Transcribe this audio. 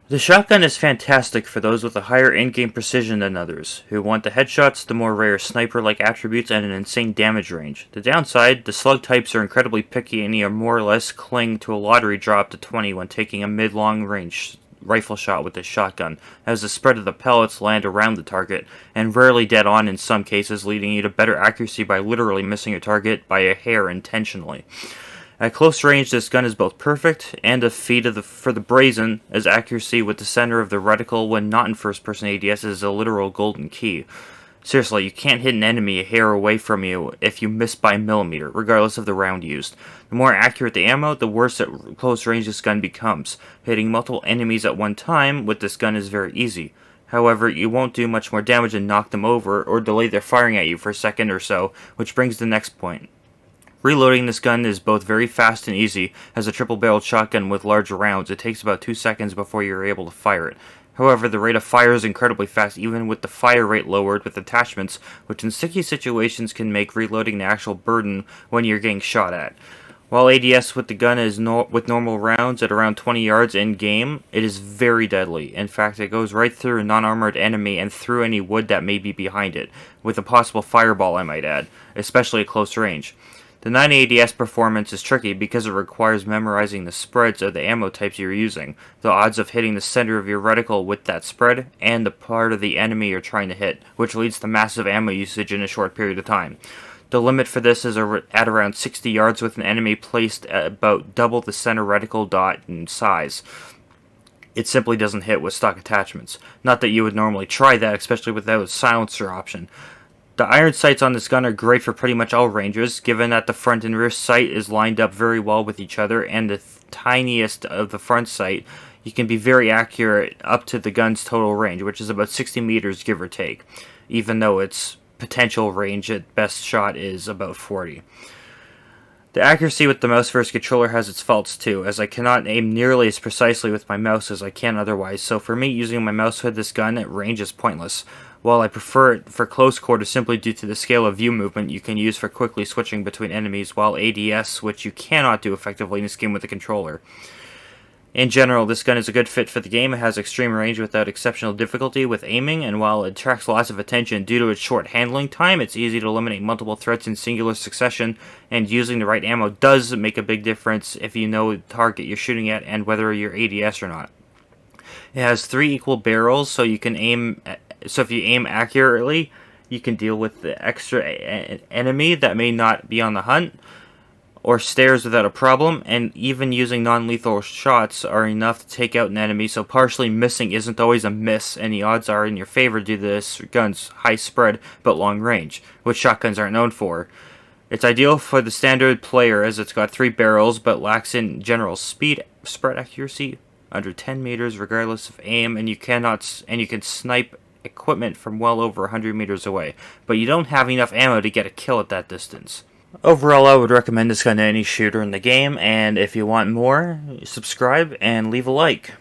The shotgun is fantastic for those with a higher in-game precision than others, who want the headshots, the more rare sniper-like attributes, and an insane damage range. The downside, the slug types are incredibly picky and you more or less cling to a lottery draw up to 20 when taking a mid-long range rifle shot with this shotgun, as the spread of the pellets land around the target, and rarely dead on in some cases, leading you to better accuracy by literally missing your target by a hair intentionally. At close range, this gun is both perfect and a feat for the brazen, as accuracy with the center of the reticle when not in first-person ADS is a literal golden key. Seriously, you can't hit an enemy a hair away from you if you miss by a millimeter, regardless of the round used. The more accurate the ammo, the worse at close range this gun becomes. Hitting multiple enemies at one time with this gun is very easy. However, you won't do much more damage than knock them over or delay their firing at you for a second or so, which brings the next point. Reloading this gun is both very fast and easy. As a triple-barreled shotgun with larger rounds, it takes about 2 seconds before you're able to fire it. However, the rate of fire is incredibly fast, even with the fire rate lowered with attachments, which in sticky situations can make reloading the actual burden when you're getting shot at. While ADS with the gun is with normal rounds at around 20 yards in-game, it is very deadly. In fact, it goes right through a non-armored enemy and through any wood that may be behind it, with a possible fireball I might add, especially at close range. The 90 ADS performance is tricky because it requires memorizing the spreads of the ammo types you're using, the odds of hitting the center of your reticle with that spread, and the part of the enemy you're trying to hit, which leads to massive ammo usage in a short period of time. The limit for this is at around 60 yards with an enemy placed at about double the center reticle dot in size. It simply doesn't hit with stock attachments. Not that you would normally try that, especially without a silencer option. The iron sights on this gun are great for pretty much all ranges, given that the front and rear sight is lined up very well with each other, and the tiniest of the front sight, you can be very accurate up to the gun's total range, which is about 60 meters give or take, even though its potential range at best shot is about 40. The accuracy with the mouse versus controller has its faults too, as I cannot aim nearly as precisely with my mouse as I can otherwise, so for me using my mouse with this gun at range is pointless. While I prefer it for close quarters simply due to the scale of view movement you can use for quickly switching between enemies, while ADS, which you cannot do effectively in this game with the controller. In general, this gun is a good fit for the game. It has extreme range without exceptional difficulty with aiming, and while it attracts lots of attention due to its short handling time, it's easy to eliminate multiple threats in singular succession, and using the right ammo does make a big difference if you know the target you're shooting at and whether you're ADS or not. It has 3 equal barrels, so you can aim. So if you aim accurately, you can deal with the extra enemy that may not be on the hunt, or stairs without a problem, and even using non-lethal shots are enough to take out an enemy, so partially missing isn't always a miss, and the odds are in your favor due to this gun's high spread but long range, which shotguns aren't known for. It's ideal for the standard player as it's got 3 barrels but lacks in general spread accuracy under 10 meters regardless of aim, and you can snipe equipment from well over 100 meters away, but you don't have enough ammo to get a kill at that distance. Overall, I would recommend this gun to any shooter in the game, and if you want more, subscribe and leave a like.